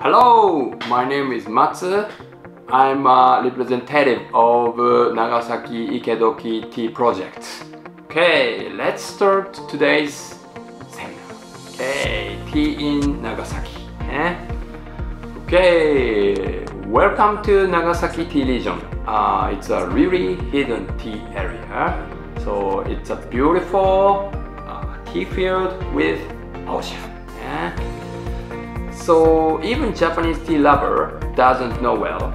Hello, my name is Matsu. I'm a representative of Nagasaki Ikedoki Tea Project. Okay, let's start today's seminar. Okay, tea in Nagasaki. Okay, welcome to Nagasaki tea region. It's a really hidden tea area. So it's a beautiful tea field with ocean. So even Japanese tea lover doesn't know well.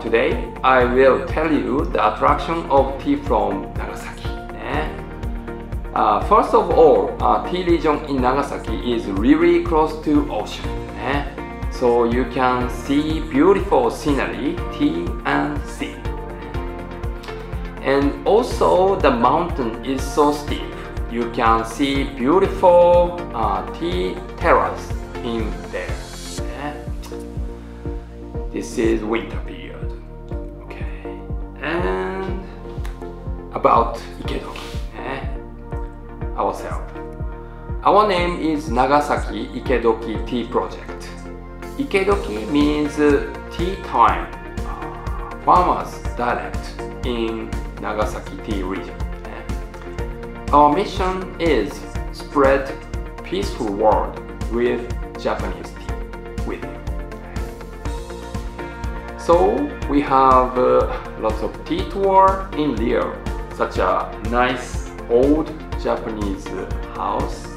Today I will tell you the attraction of tea from Nagasaki. First of all, tea region in Nagasaki is really close to ocean. So you can see beautiful scenery, tea and sea. And also the mountain is so steep. You can see beautiful tea terrace in there. This is winter period. Okay. And about Ikedoki, ourselves. Our name is Nagasaki Ikedoki Tea Project. Ikedoki means tea time, farmers dialect in Nagasaki tea region. Our mission is spread peaceful world with Japanese tea with you. So we have lots of tea tour in Rio, such a nice old Japanese house,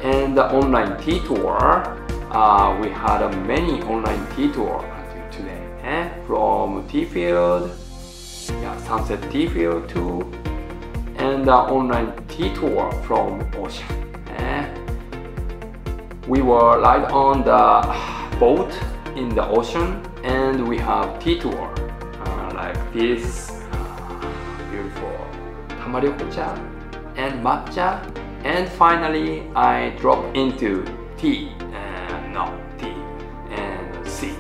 and the online tea tour. We had many online tea tour until today, from tea field, sunset tea field too, and the online tea tour from ocean. We were right on the boat in the ocean, and we have tea tour like this beautiful tamaryokucha and matcha, and finally I drop into tea and sea.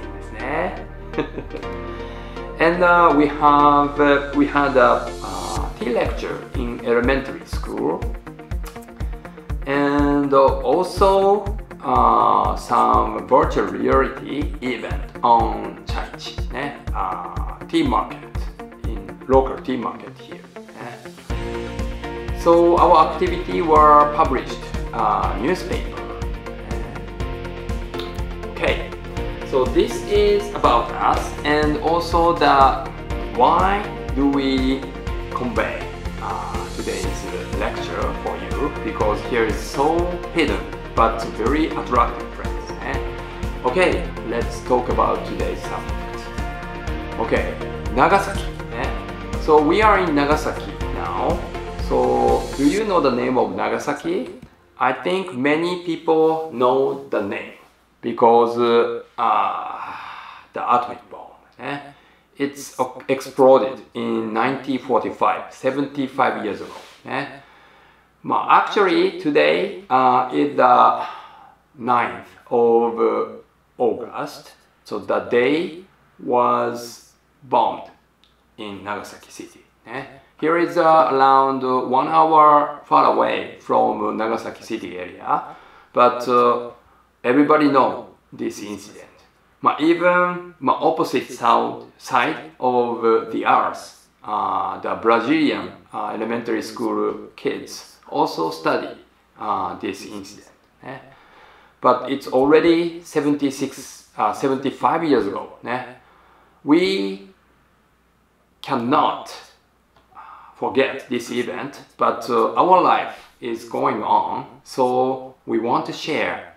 And we had a tea lecture in elementary school, and also some virtual reality event on Chaichi, tea market, in local tea market here. So our activity were published newspaper. Okay, so this is about us, and also the why do we convey today's lecture for you, because here is so hidden but very attractive, friends. Okay, let's talk about today's subject. Okay, Nagasaki. So we are in Nagasaki now. So do you know the name of Nagasaki? I think many people know the name because the atomic bomb. It's exploded in 1945, 75 years ago. Actually, today is the 9th of August, so the day was bombed in Nagasaki city. Here is around 1 hour far away from Nagasaki city area, but everybody know this incident. Even opposite side of the earth, the Brazilian elementary school kids also study this incident. But it's already 75 years ago. We cannot forget this event, but our life is going on, so we want to share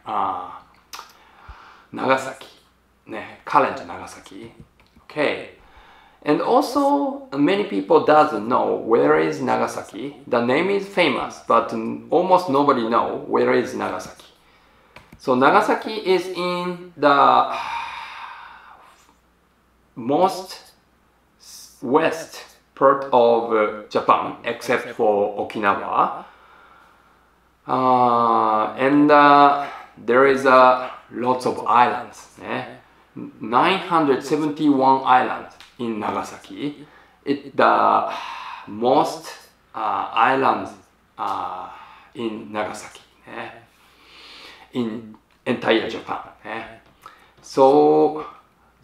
Nagasaki, current Nagasaki. Okay. And also, many people doesn't know where is Nagasaki. The name is famous, but almost nobody know where is Nagasaki. So Nagasaki is in the most west part of Japan, except for Okinawa. And there is lots of islands. 971 islands in Nagasaki. It's the most islands in Nagasaki. in entire Japan. So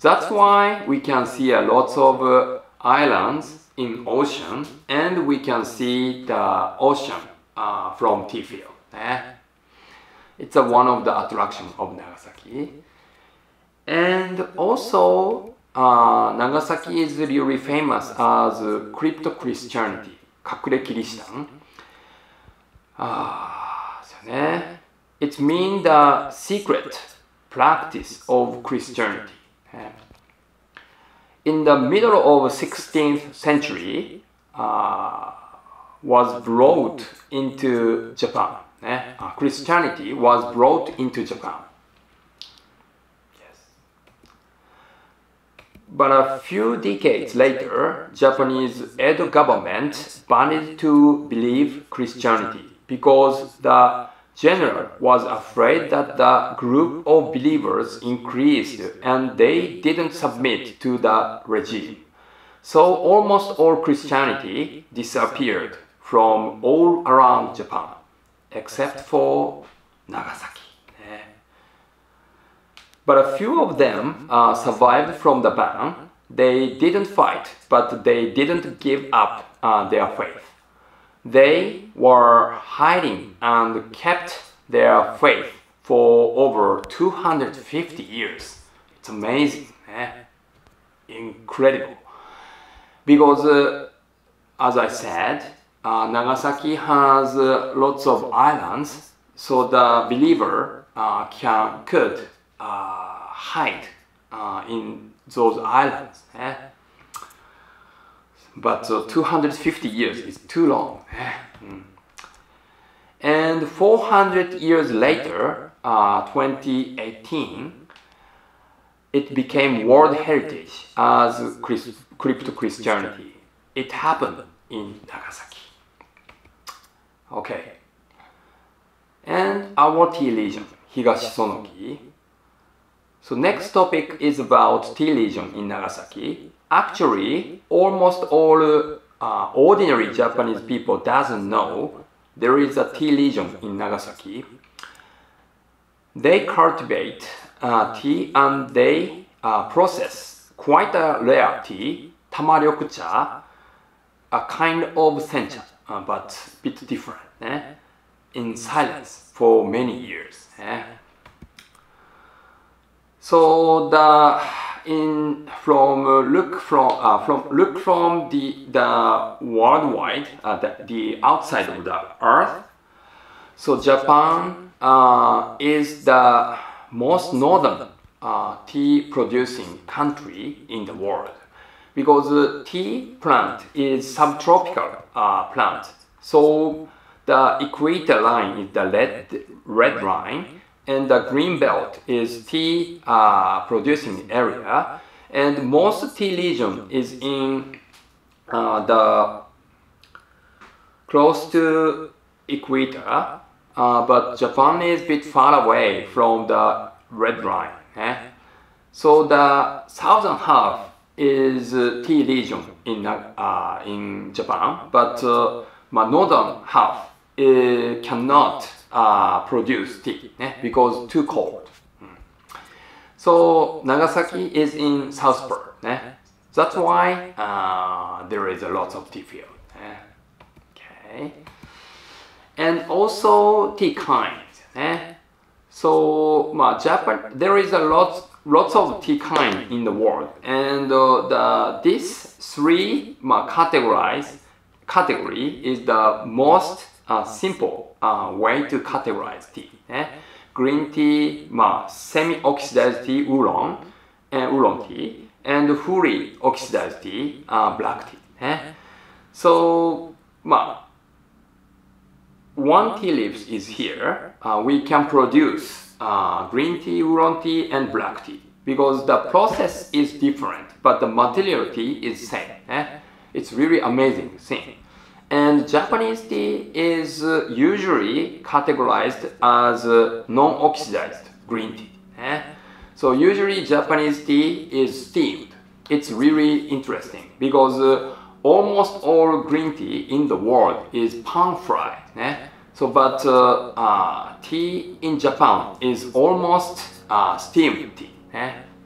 that's why we can see lots of islands in ocean, and we can see the ocean from tea field. It's one of the attractions of Nagasaki. And also Nagasaki is really famous as crypto Christianity, 隠れキリシタン。そうね。It means the secret practice of Christianity. In the middle of 16th century, was brought into Japan. Christianity was brought into Japan. Yes. But a few decades later, Japanese Edo government banned to believe Christianity because the general was afraid that the group of believers increased and they didn't submit to the regime. So almost all Christianity disappeared from all around Japan, except for Nagasaki. But a few of them survived from the ban. They didn't fight, but they didn't give up their faith. They were hiding and kept their faith for over 250 years. It's amazing, incredible. Because, as I said, Nagasaki has lots of islands, so the believer could hide in those islands. But 250 years is too long. And 400 years later, 2018, it became World Heritage as Crypto Christianity. It happened in Nagasaki. Okay. And our tea region, Higashi Sonogi. So next topic is about tea region in Nagasaki. Actually, almost all ordinary Japanese people doesn't know there is a tea region in Nagasaki. They cultivate tea and they process quite a rare tea, tamaryokucha, a kind of sencha, but a bit different, in silence for many years. So look from the worldwide, the outside of the earth. So Japan is the most northern tea producing country in the world, because tea plant is subtropical plant. So the equator line is the red line, and the green belt is tea producing area, and most tea region is in the close to equator, but Japan is a bit far away from the red line. So the southern half is tea region in Japan, but northern half cannot produce tea because too cold. So Nagasaki is in south part. That's why there is a lot of tea field. Okay. And also tea kinds. So Japan, there is a lots of tea kind in the world, and these three category is the most simple way to categorize tea. Green tea, semi-oxidized tea, oolong tea, and fully oxidized tea, black tea. So one tea leaves is here. We can produce green tea, oolong tea, and black tea because the process is different, but the material tea is same. It's really amazing thing. And Japanese tea is usually categorized as non-oxidized green tea. So usually Japanese tea is steamed. It's really interesting because almost all green tea in the world is pan-fried. but tea in Japan is almost steamed tea.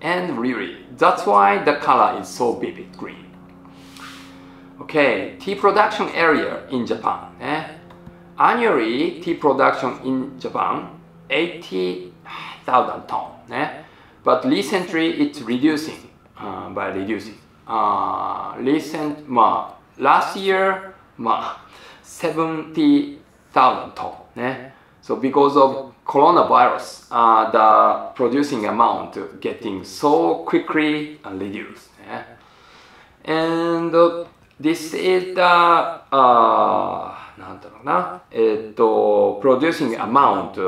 And really, that's why the color is so vivid green. Okay, tea production area in Japan. Annually, tea production in Japan 80,000 tons. But recently, it's reducing by reducing. Last year, 70,000 tons. So because of coronavirus, the producing amount getting so quickly reduced. And this is the producing amount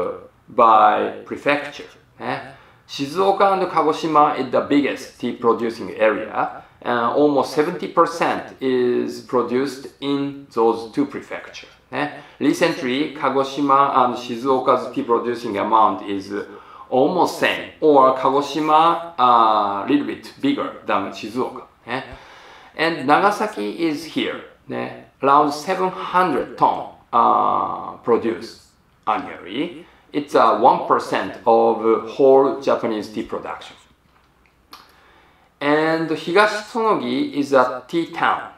by prefecture. Shizuoka and Kagoshima is the biggest tea producing area, and almost 70% is produced in those two prefectures. Recently, Kagoshima and Shizuoka's tea producing amount is almost same, or Kagoshima a little bit bigger than Shizuoka. And Nagasaki is here, around 700 tons produced annually. It's 1% of whole Japanese tea production. And Higashisonogi is a tea town.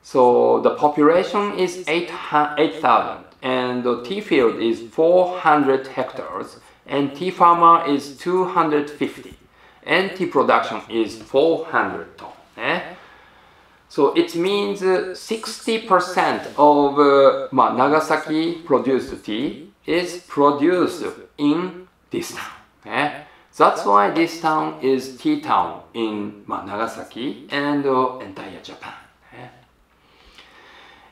So the population is 8,000 and the tea field is 400 hectares and tea farmer is 250 and tea production is 400 tons. So it means 60% of Nagasaki produced tea is produced in this town. That's why this town is tea town in Nagasaki and entire Japan.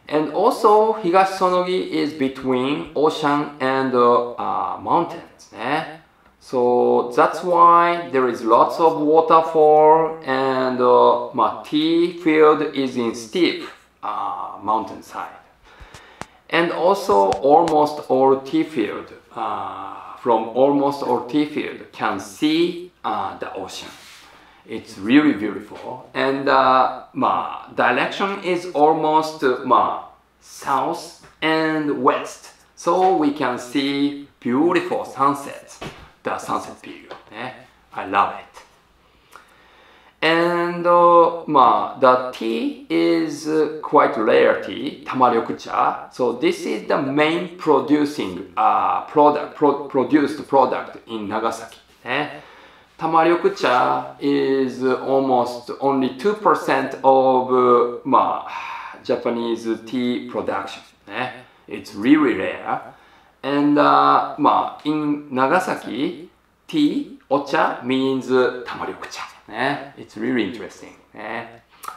And also Higashisonogi is between ocean and mountains. So that's why there is lots of waterfall and tea field is in steep mountainside. And also almost all tea field, from almost all tea field can see the ocean. It's really beautiful. And direction is almost south and west. So we can see beautiful sunsets, the sunset period. I love it. And the tea is quite rare tea, tamaryokucha. So this is the main producing produced product in Nagasaki. Tamaryokucha is almost only 2% of Japanese tea production. It's really rare. And in Nagasaki, tea, ocha means tamaryokucha. It's really interesting.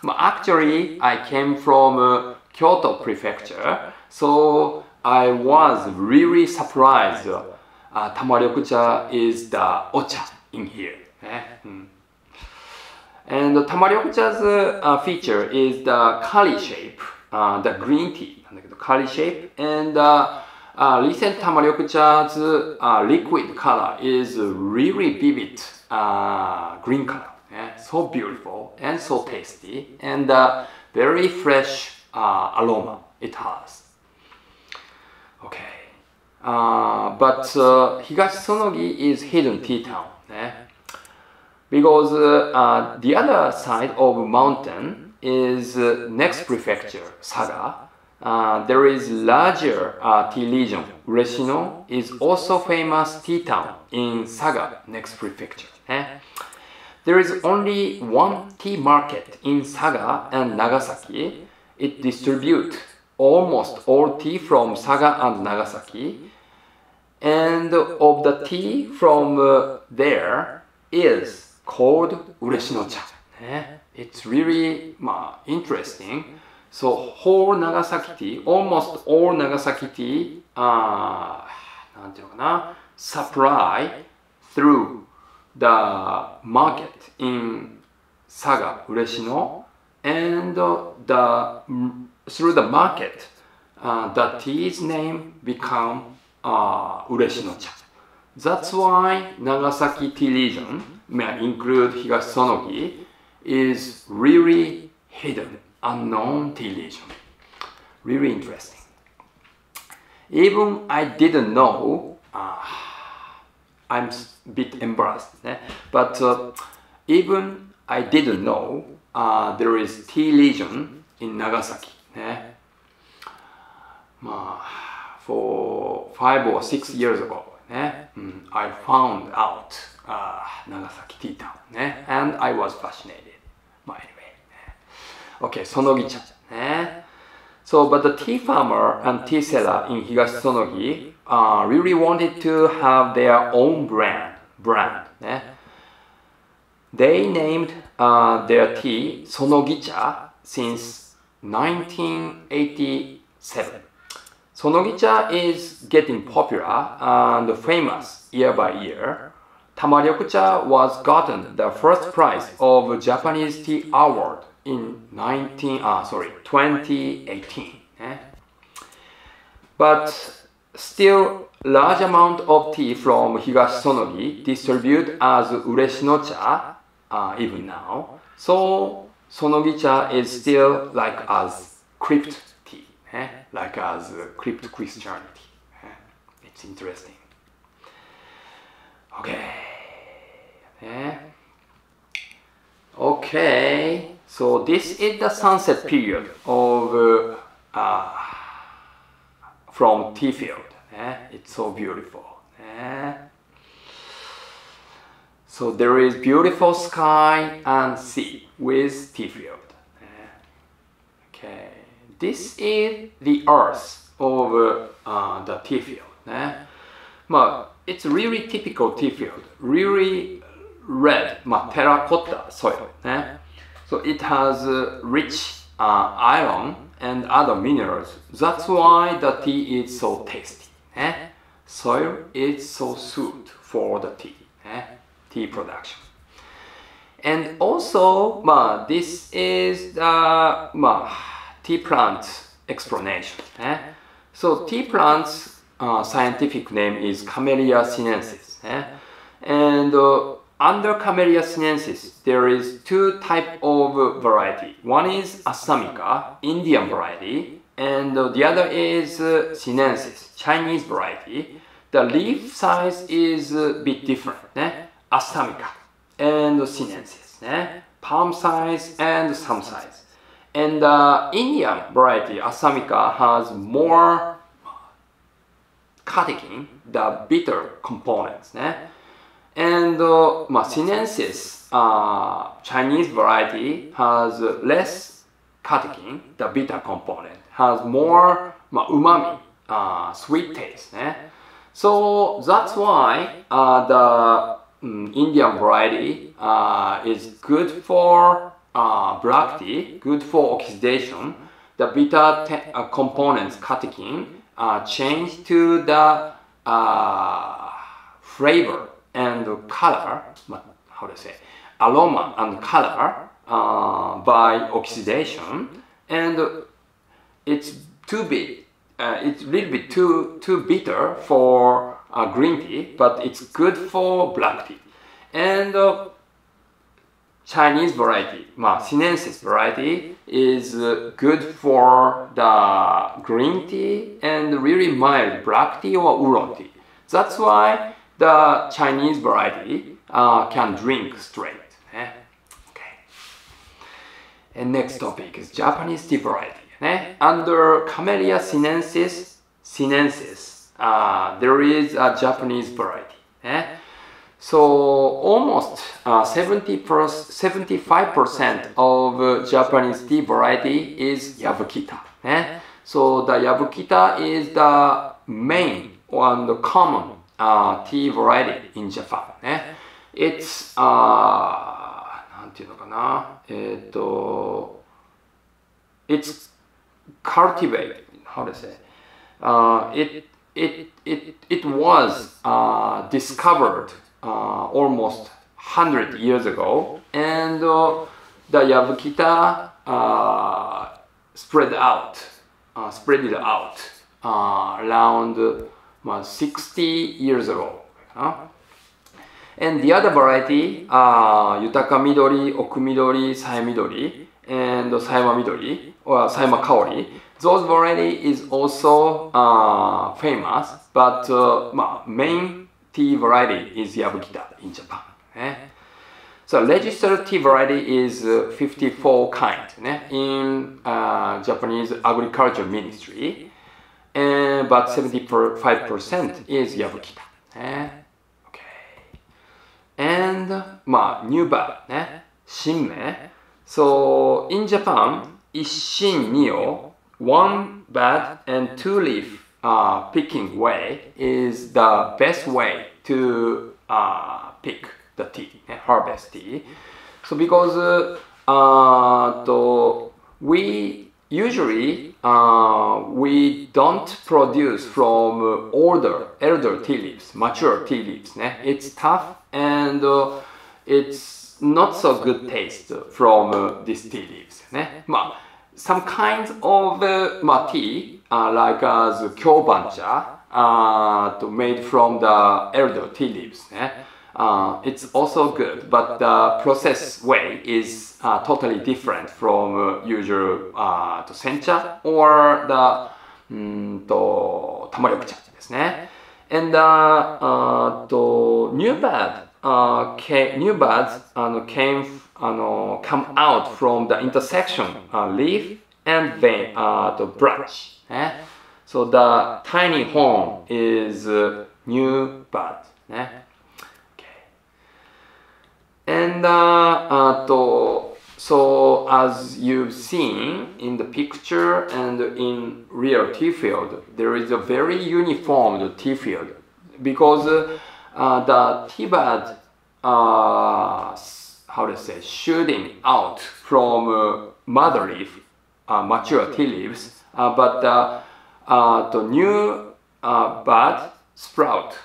Actually, I came from Kyoto prefecture, so I was really surprised. Tamaryokucha is the ocha in here. And the tamaryokucha's feature is the curry shape, the green tea, curry shape, and recent tamaryokucha's liquid color is really vivid green color. So beautiful and so tasty and very fresh aroma it has. Okay, but Higashisonogi is hidden tea town. Because the other side of mountain is next prefecture, Saga. There is larger tea region. Ureshino is also famous tea town in Saga next prefecture. There is only one tea market in Saga and Nagasaki. It distributes almost all tea from Saga and Nagasaki. And of the tea from there is called Ureshino-cha. It's really interesting. So whole Nagasaki tea, almost all Nagasaki tea, supply through the market in Saga, Ureshino, and through the market, the tea's name become Ureshino-cha. That's why Nagasaki tea region, include Higashisonogi, is really hidden, unknown tea region. Really interesting. Even I didn't know, I'm a bit embarrassed, but even I didn't know there is tea region in Nagasaki. For 5 or 6 years ago, I found out Nagasaki tea town, and I was fascinated. Anyway, okay, sonogicha. So, but the tea farmer and tea seller in Higashi Sonogi really wanted to have their own brand. They named their tea Sonogicha since 1987. Sonogicha is getting popular and famous year by year. Tamaryokucha was gotten the first prize of Japanese Tea Award in 2018. But still, large amount of tea from Higashi Sonogi distributed as Ureshino-cha even now. So Sonogicha is still like as crypt tea, like as crypt Christianity. It's interesting. Okay. Okay. So this is the sunset period of from tea field. It's so beautiful. So there is beautiful sky and sea with tea field. Okay. This is the earth of the tea field. It's really typical tea field. Really red, terracotta soil. So it has rich iron and other minerals. That's why the tea is so tasty. Soil is so suited for the tea production. And also, this is the tea plant explanation. So tea plants scientific name is Camellia sinensis. And under Camellia sinensis, there is two types of variety. One is Assamica, Indian variety, and the other is sinensis, Chinese variety. The leaf size is a bit different. Assamica and sinensis, palm size and thumb size. And the Indian variety, Assamica, has more catechin, the bitter components. And sinensis, Chinese variety, has less catechin, the bitter component, has more umami, sweet taste. So that's why the Indian variety is good for black tea, good for oxidation. The bitter components, catechin, change to the flavor and color, aroma and color by oxidation, and it's too big. It's a little bit too bitter for green tea, but it's good for black tea. And Chinese variety, sinensis variety, is good for the green tea and really mild black tea or oolong tea. That's why the Chinese variety can drink straight. Okay. And next topic is Japanese tea variety. Under Camellia sinensis, there is a Japanese variety. So almost 75% of Japanese tea variety is Yabukita. So the Yabukita is the main and the common tea variety in Japan. It's it's cultivated. How to say? It was discovered almost 100 years ago, and the Yabukita spread it out around 60 years ago. And the other variety, Yutaka Midori, Oku Midori, Sae Midori, and Saema Midori or Saema Kaori, those variety is also famous, but main tea variety is Yabukita in Japan. So registered tea variety is 54 kind in Japanese Agriculture Ministry, but 75% is Yabukita. And new bud, shinmei. So in Japan, Isshin Nio, one bud and two leaf picking way is the best way to pick the tea, harvest tea. So because we usually we don't produce from elder tea leaves, mature tea leaves. It's tough and it's not so good taste from these tea leaves. Some kinds of tea, like as kyobancha, made from the elder tea leaves. It's also good, but the process way is totally different from usual sencha or the tamaryokucha. And new buds come out from the intersection leaf and vein branch. So the tiny horn is new bud. And so as you've seen in the picture and in real tea field, there is a very uniform tea field because the tea bud, shooting out from mother leaf, mature tea leaves, but the new bud sprout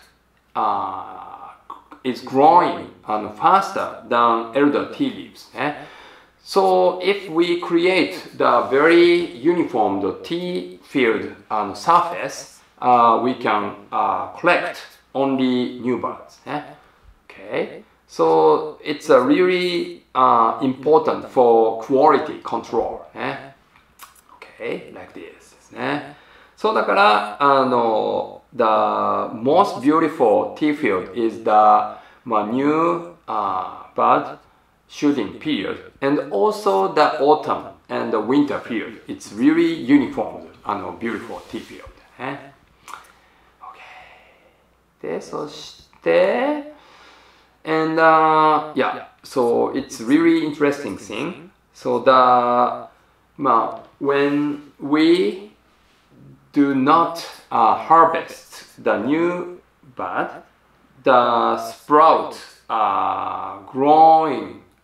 is growing faster than elder tea leaves. So if we create the very uniform tea field surface, we can collect only new buds. So it's really important for quality control. Like this. So だからthe most beautiful tea field is the new bud shooting period, and also the autumn and the winter period. It's really uniform and beautiful tea field. And so it's really interesting thing. So when we do not harvest the new bud, the sprout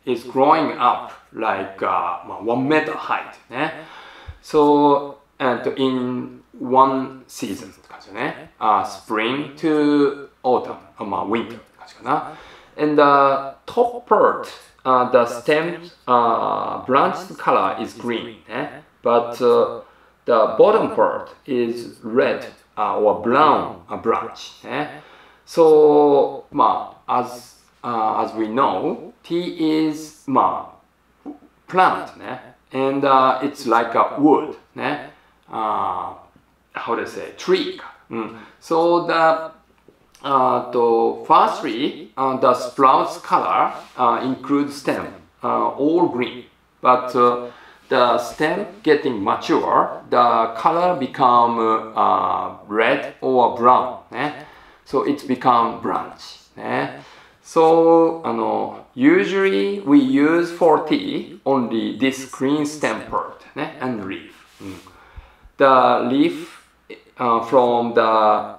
is growing up like 1 meter height. So and in one season, spring to autumn, winter. And the top part, the stem branch color is green, but the bottom part is red or brown branch. So as we know, tea is plant, and it's like a wood. How to say, tree. So firstly, the sprouts color includes stem, all green, but the stem getting mature, the color become red or brown. So it's become branch. So usually we use for tea only this green stem part and leaf. The leaf from the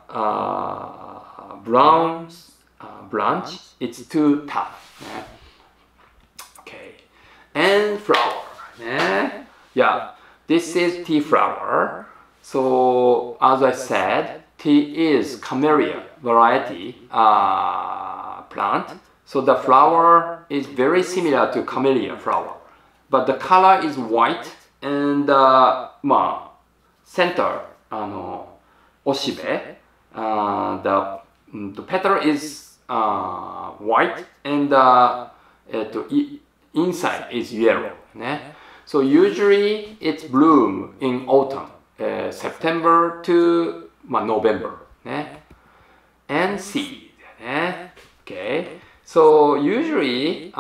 brown branch, it's too tough. And flower. This is tea flower. So as I said, tea is camellia variety plant. So the flower is very similar to camellia flower, but the color is white, and center oshibe, the petal is white, and inside is yellow. So usually it's bloom in autumn, September to November ね。And seed ね。Okay. So usually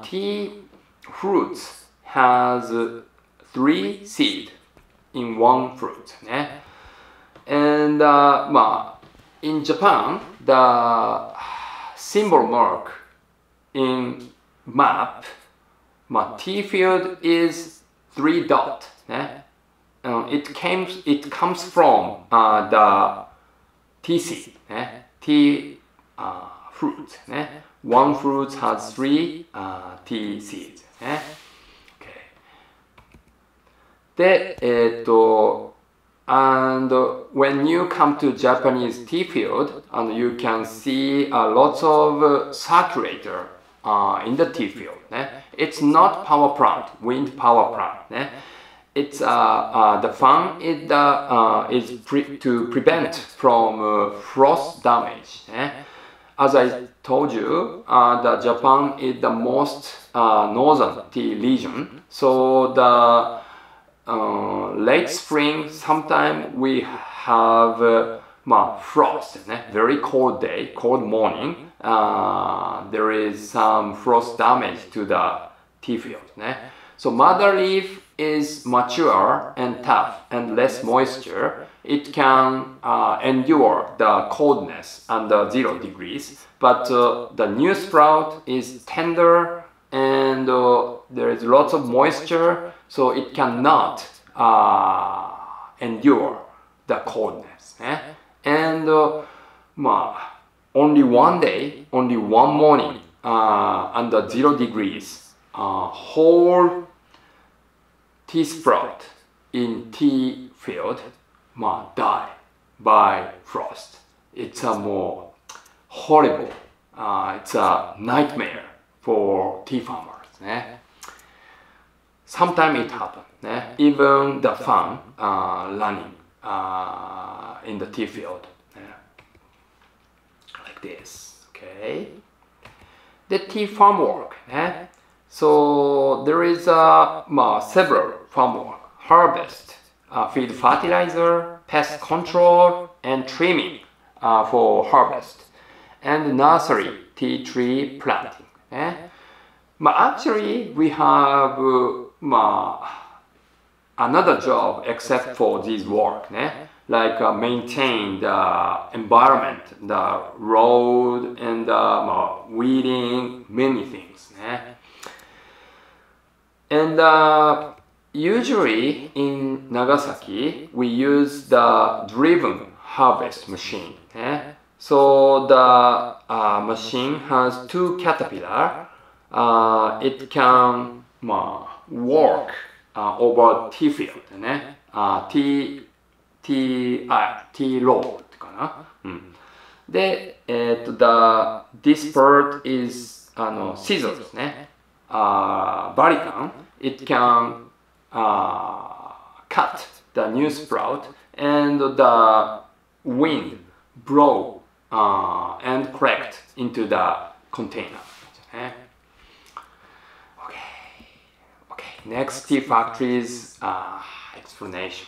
tea fruits has 3 seed in one fruit ね。And in Japan, the symbol mark in map, tea field is 3 dot ね。It comes from the tea seed ね。tea fruit ね。One fruit has 3 tea seeds ね。Okay. で、and when you come to Japanese tea field, and you can see lots of circulator in the tea field. It's not power plant, wind power plant. It's the fan is to prevent from frost damage. As I told you, the Japan is the most northern tea region, so the late spring, sometime we have frost, very cold day, cold morning. There is some frost damage to the tea field. So mother leaf is mature and tough and less moisture. It can endure the coldness under 0 degrees, but the new sprout is tender and there is lots of moisture, so it cannot endure the coldness. And only one day, only one morning under 0 degrees, whole tea sprout in tea field die by frost. It's a more horrible, it's a nightmare for tea farmers. Sometimes it happens. Even the fan running in the tea field. Like this. Okay. The tea farm work. So there is several farm work. Harvest, feed fertilizer, pest control, and trimming for harvest. And nursery, tea tree planting. Actually, we have another job except for this work, like maintain the environment, the road, and weeding, many things. And usually in Nagasaki, we use the driven harvest machine. So the machine has 2 caterpillars. It can work over tea field, tea road かな。で、this part is scissors ね。Barican, it can cut the new sprout and the wind blow and collect into the container. Okay, next tea factories explanation.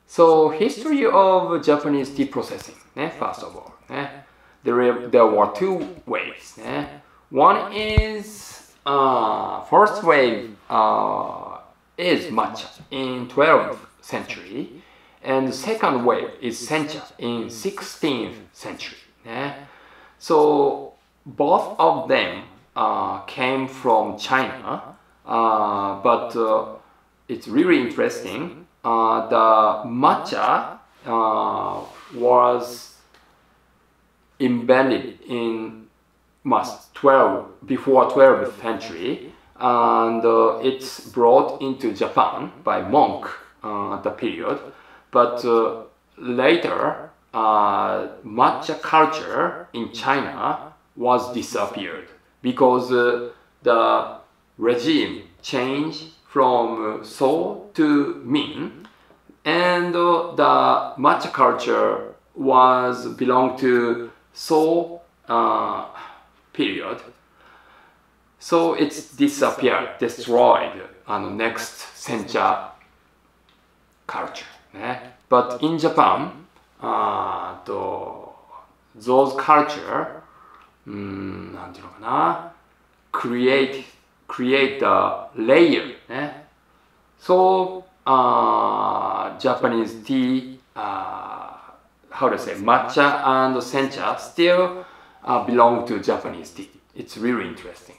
So history of Japanese tea processing. First of all, there were 2 waves. One is first wave is matcha in 12th century, and the second wave is sencha in 16th century. So both of them came from China, but it's really interesting. The matcha was invented in before 12th century, and it's brought into Japan by monk at the period. But later, matcha culture in China was disappeared because the regime changed from Song to Ming, and the matcha culture belonged to Song period. So it's disappeared, destroyed next sencha culture. But in Japan, those culture, なんていうのかな, create the layer. So Japanese tea, how to say, matcha and sencha still belong to Japanese tea. It's really interesting.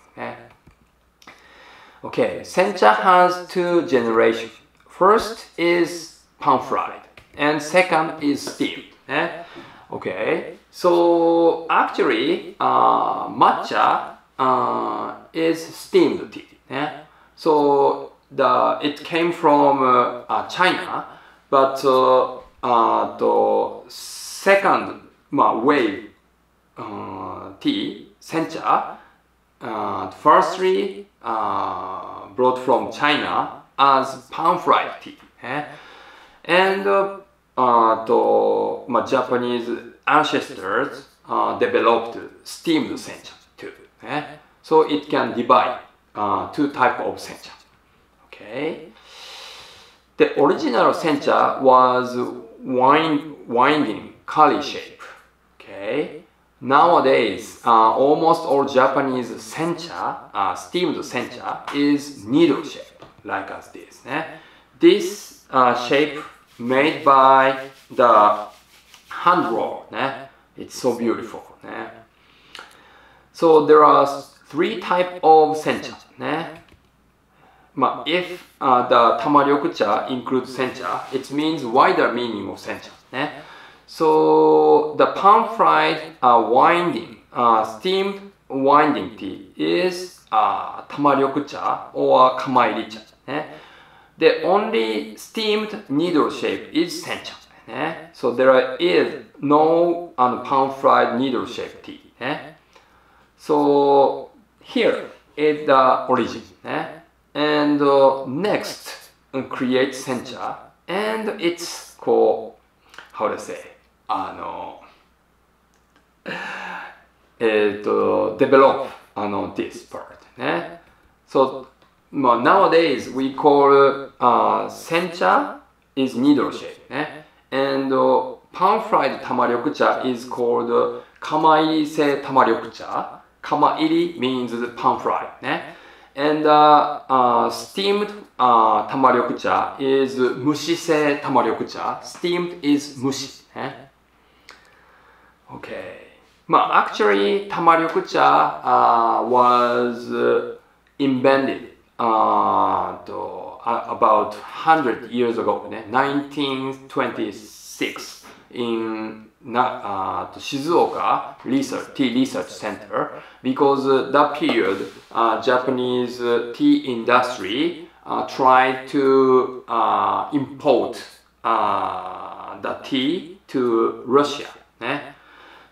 Okay, sencha has two generations. First is pan-fried, and second is steamed. Okay, so actually, matcha is steamed tea. So it came from China, but the second wave tea, sencha, firstly brought from China as pan-fried tea. And Japanese ancestors developed steamed sencha too. So it can divide two types of sencha. Okay. The original sencha was winding curly shape. Okay. Nowadays, almost all Japanese sencha, steamed sencha, is needle shape, like as this. This shape made by the hand roll. It's so beautiful. So there are three types of sencha. If the tamaryokucha includes sencha, it means wider meaning of sencha. So the pan-fried winding, steamed winding tea is tamaryokucha or kamairicha. The only steamed needle shape is sencha. So there is no pan-fried needle shape tea. So here is the origin. And next create sencha, and it's called, how to say, develop this part. So nowadays we call sencha is needle shape, and pan-fried tamaryokucha is called kamairi-se tamaryokucha. Kamairi means pan-fried. And steamed tamaryokucha is mushi-se tamaryokucha. Steamed is mushi. Okay. Actually, tamaryokucha was invented about 100 years ago, 1926, in Shizuoka Tea Research Center, because that period Japanese tea industry tried to import the tea to Russia.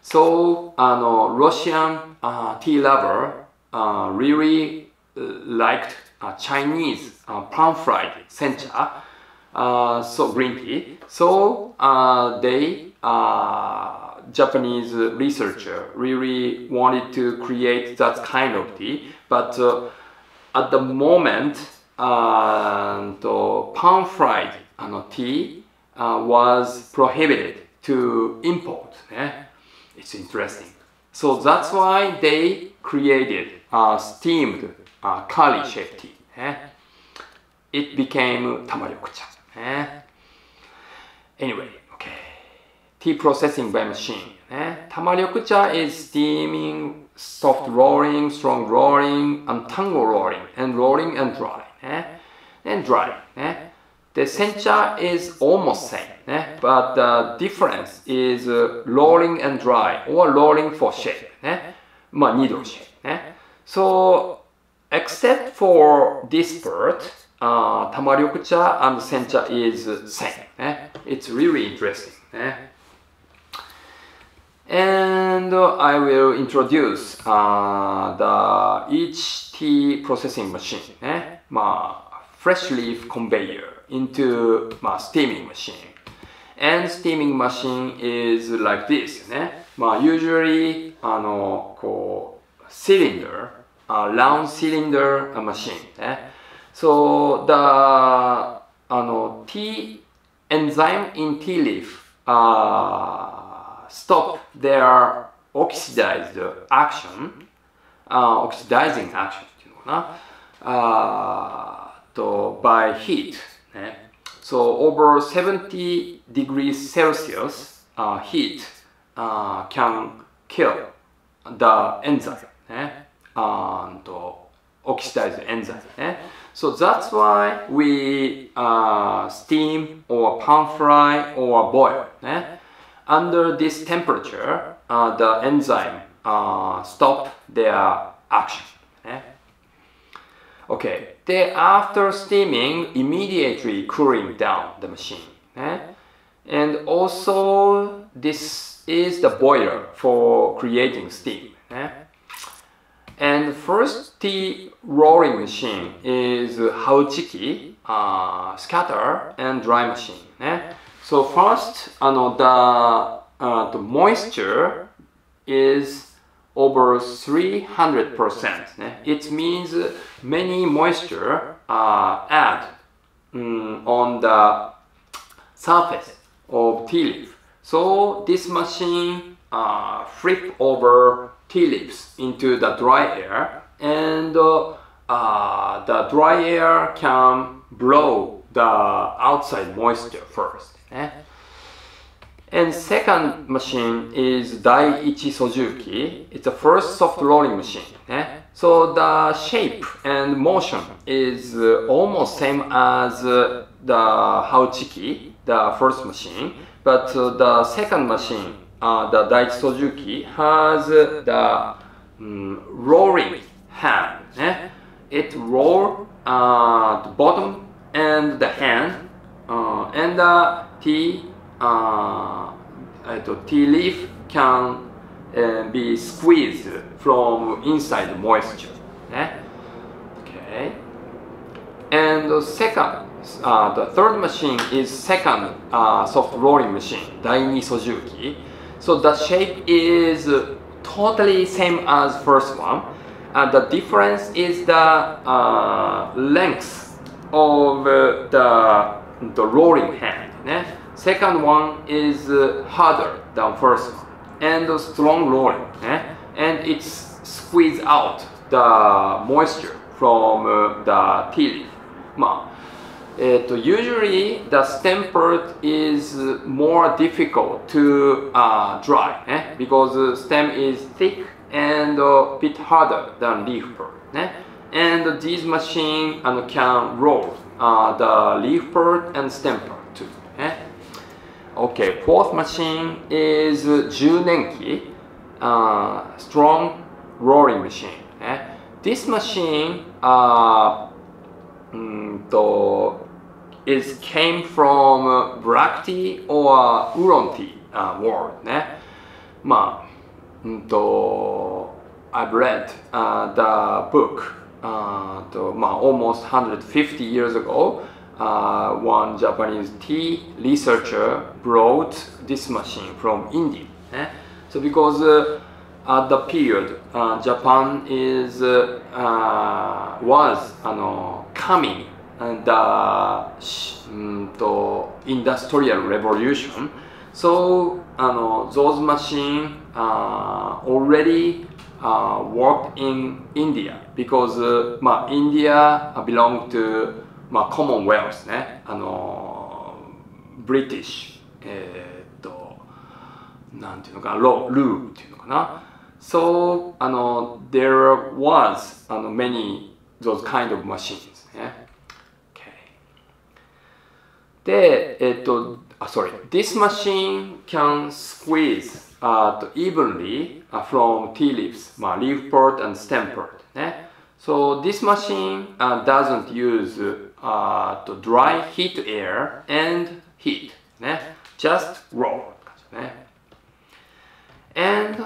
So Russian tea lover really liked Chinese pan-fried sencha, so green tea. So they Japanese researcher really wanted to create that kind of tea, but at the moment the pan-fried tea was prohibited to import. It's interesting. So that's why they created steamed curly shaped tea. It became tamaryokucha. Anyway, okay. Tea processing by machine. Tamaryokucha is steaming, soft rolling, strong rolling, and tango rolling and dry. And dry. The sencha is almost same, but the difference is rolling and dry, or rolling for shape, needle shape. So except for this part, tamaryokucha and sencha is same. It's really interesting. And I will introduce each tea processing machine, fresh leaf conveyor into steaming machine. And steaming machine is like this. Usually cylinder round cylinder machine. So the T enzyme in tea leaf stop their oxidizing action っていうのかなby heat. So over 70 degrees Celsius heat can kill the enzyme. Oxidize the enzyme. So that's why we steam or pan fry or boil. Under this temperature, the enzyme stop their action. Okay. Then after steaming, immediately cooling down the machine. And also this is the boiler for creating steam. And first tea rolling machine is hauchiki, scatter and dry machine. So first, the moisture is over 300%. It means many moisture add on the surface of tea leaf. So this machine flip over tea leaves into the dry air, and the dry air can blow the outside moisture first. And second machine is Daiichi Sojuki. It's the first soft rolling machine. So the shape and motion is almost same as the Hauchiki, the first machine, but the second machine, the Daiichi Sojuki, has the rolling hand. It rolls the bottom and the hand, and the tea leaf can be squeezed from inside the moisture. Okay. And the second, the third machine is second soft rolling machine, Daini Sojuki. So the shape is totally same as first one. The difference is the length of the rolling hand. Second one is harder than first one, and strong rolling, and it squeezes out the moisture from the tea leaf. Usually the stem part is more difficult to dry, because the stem is thick and a bit harder than leaf part. And these machines can roll the leaf part and stem part too. Okay, fourth machine is Junenki, strong rolling machine. This machine came from black tea or oolong tea world. I've read the book almost 150 years ago. One Japanese tea researcher brought this machine from India. So because at the period Japan was coming the industrial revolution, so those machines already worked in India, because India belonged to Commonwealth, British なんていうのかな、ルールっていうのかな。So there was many those kind of machines. Okay. で、sorry, this machine can squeeze evenly from tea leaves, leaf part and stem part. So this machine doesn't use to dry heat air and heat, just roll. And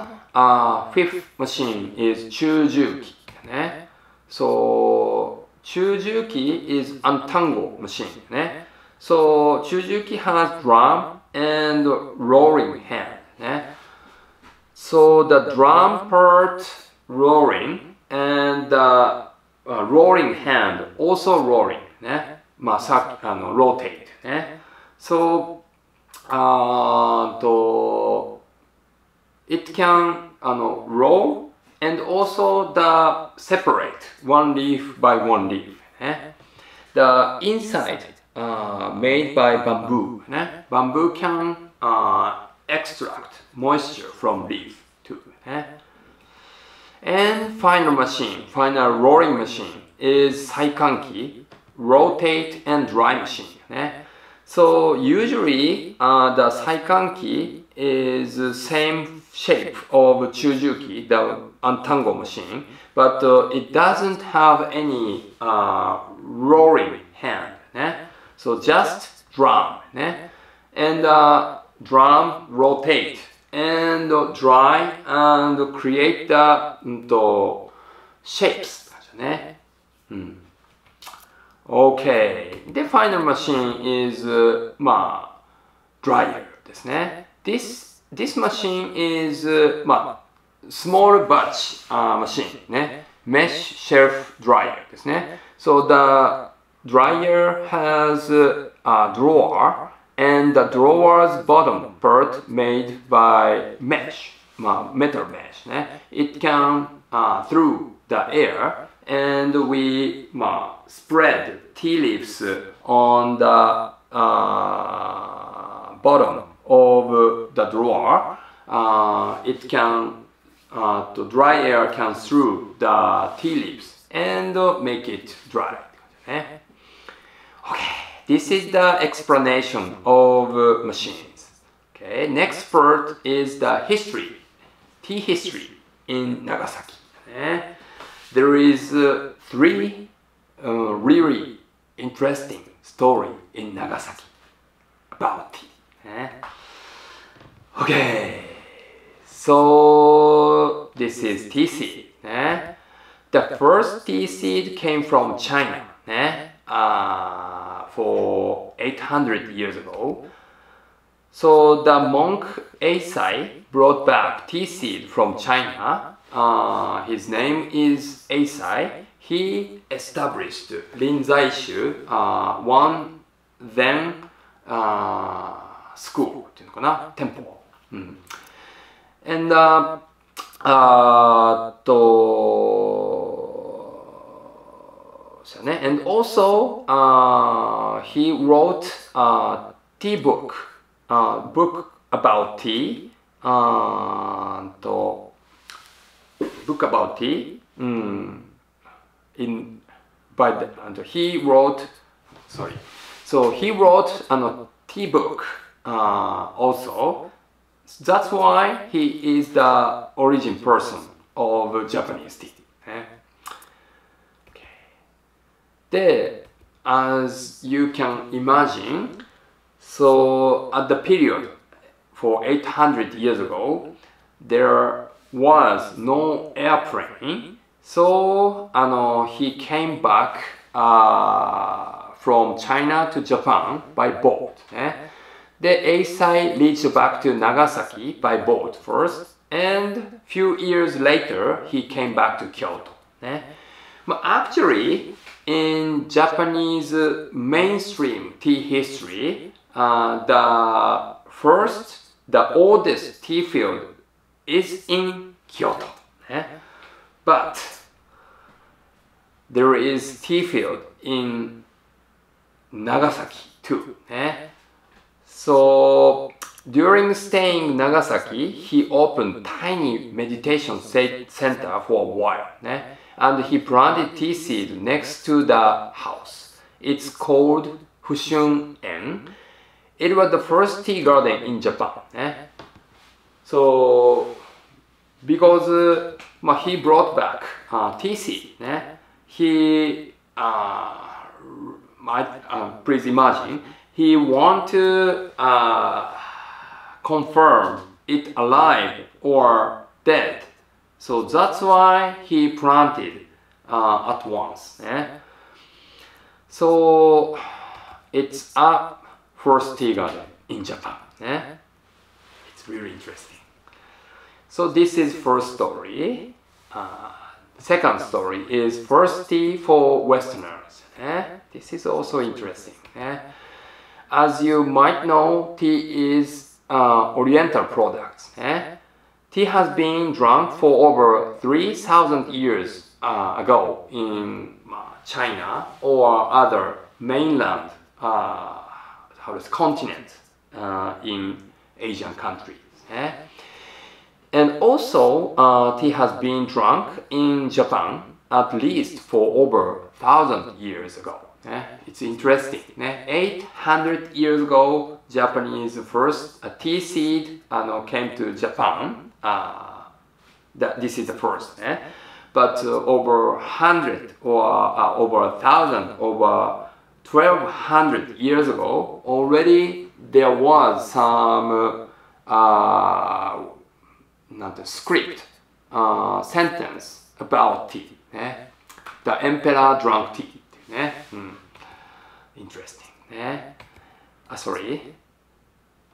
fifth machine is Chujuki. So Chujuki is untangle machine. So Chujuki has drum and rolling hand. So the drum part rolling and rolling hand also rolling ね。まあさrotate ね。So it can roll and also the separate one leaf by one leaf ね。The inside made by bamboo ね。Bamboo can extract moisture from leaf too ね。And final machine, final rolling machine is 細管機 rotate and dry machine ね。So usually the 細管機 is the same shape of 中重機 the untangle machine, but it doesn't have any rolling hand ね。So just drum ね。And drum rotate and dry and create the shapes ね。Okay. The final machine is まあ dryer ですね。This machine is まあ small batch machine ね。Mesh shelf dryer ですね。So the dryer has a drawer and the drawer's bottom part made by mesh まあ metal mesh ね。It can through the air and we spread tea leaves on the bottom of the drawer. It can the dry air can through the tea leaves and make it dry. Okay, this is the explanation of machines. Okay, next part is the history, tea history in Nagasaki. There is three really interesting story in Nagasaki about tea. Okay, so this is tea seed. The first tea seed came from China for 800 years ago. So the monk Eisai brought back tea seed from China. His name is Eisai. He established Rinzai-shu, one then school, temple. And and also he wrote a tea book, book about tea, book about tea. He wrote, sorry. So he wrote a tea book also. That's why he is the origin person of Japanese tea. As you can imagine, so at the period for 800 years ago, there was no airplane. So he came back from China to Japan by boat. The Eisai reached back to Nagasaki by boat first, and few years later he came back to Kyoto. But actually, in Japanese mainstream tea history, the oldest tea field is in Kyoto. But there is tea field in Nagasaki too. So during staying in Nagasaki, he opened tiny meditation center for a while. And he planted tea seed next to the house. It's called Fushun-en. It was the first tea garden in Japan. So because he brought back tea seed, he please imagine he want to confirm it alive or dead. So that's why he planted at once. So it's a first tea garden in Japan. It's really interesting. So this is first story. second story is first tea for Westerners. This is also interesting. As you might know, tea is Oriental product. Tea has been drunk for over 3,000 years ago in China or other mainland continent in Asian countries. And also, tea has been drunk in Japan at least for over 1,000 years ago. It's interesting. 800 years ago, Japanese first tea seed came to Japan. This is the first. But over 100 or over 1,000, over 1,200 years ago, already there was some script sentence about tea. The emperor drank tea. Interesting. Sorry.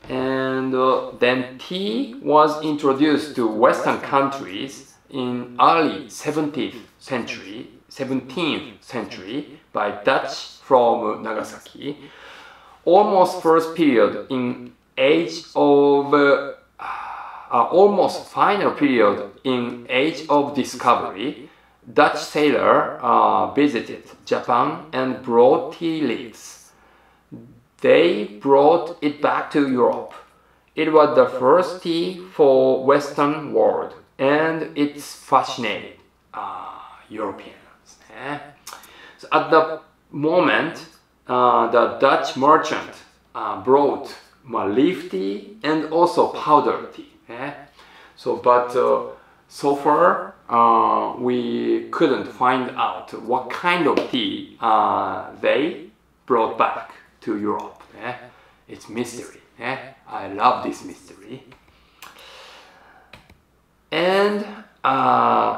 And then tea was introduced to Western countries in early 17th century by Dutch from Nagasaki. Almost first period in age of almost final period in age of discovery. Dutch sailor visited Japan and brought tea leaves. They brought it back to Europe. It was the first tea for Western world, and it fascinated Europeans. So at the moment, the Dutch merchant brought leaf tea and also powder tea. But so far, we couldn't find out what kind of tea they brought back to Europe. It's mystery. I love this mystery. And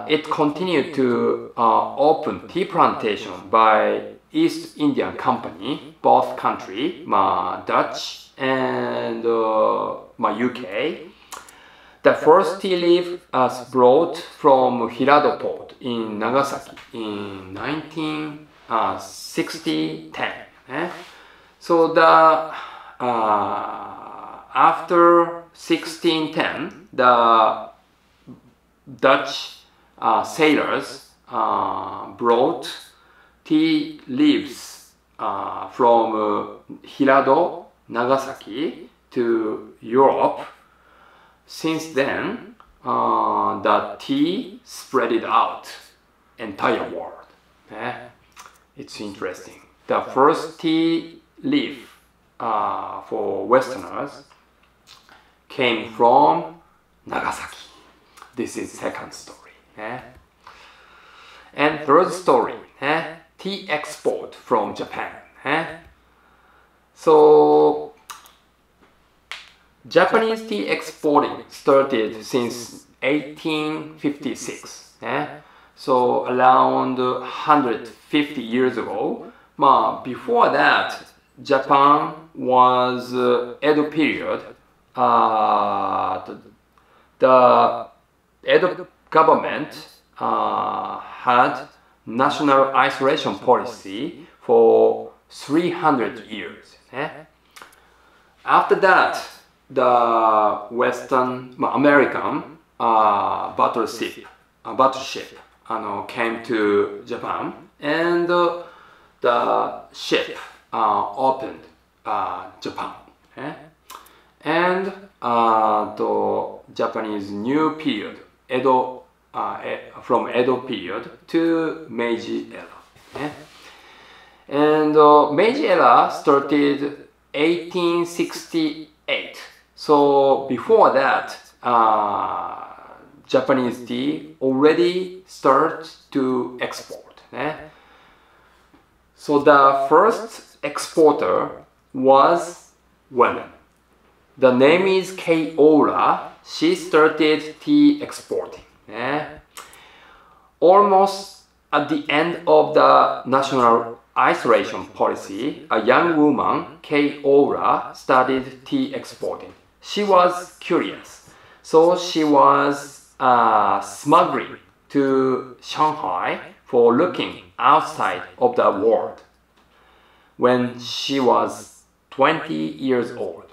it continued to open tea plantation by East Indian Company, both country, Dutch and UK. The first tea leaf was brought from Hirado port in Nagasaki in 1960-10. So after 1610, the Dutch sailors brought tea leaves from Hirado, Nagasaki to Europe. Since then, the tea spread it out entire world. It's interesting. The first tea leaf for Westerners came from Nagasaki. This is second story. And third story, tea export from Japan. So Japanese tea exporting started since 1856. So around 150 years ago. Before that, Japan was Edo period. The Edo government had national isolation policy for 300 years. After that, the Western American battleship came to Japan, and the ship opened Japan. And the Japanese new period, Edo, from Edo period to Meiji era. And Meiji era started 1868. So before that, Japanese tea already started to export. So the first exporter was woman. The name is Kei Ora. She started tea exporting. Almost at the end of the national isolation policy, a young woman, Kei Ora, started tea exporting. She was curious, so she was smuggling to Shanghai for looking outside of the world. When she was 20 years old,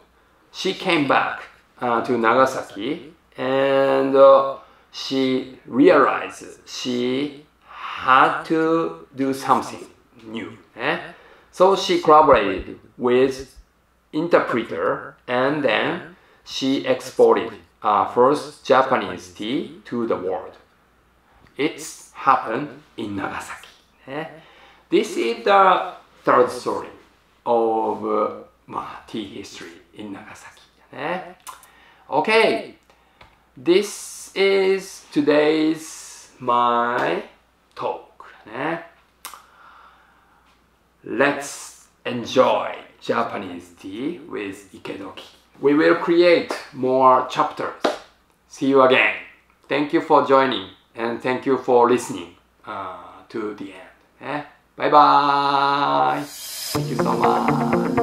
she came back to Nagasaki and she realized she had to do something new. So she collaborated with interpreter and then she exported first Japanese tea to the world. It's happened in Nagasaki. This is the third story of tea history in Nagasaki. Okay, this is today's my talk. Let's enjoy Japanese tea with Ikedoki. We will create more chapters. See you again. Thank you for joining and thank you for listening to the end. Bye bye. Thank you so much.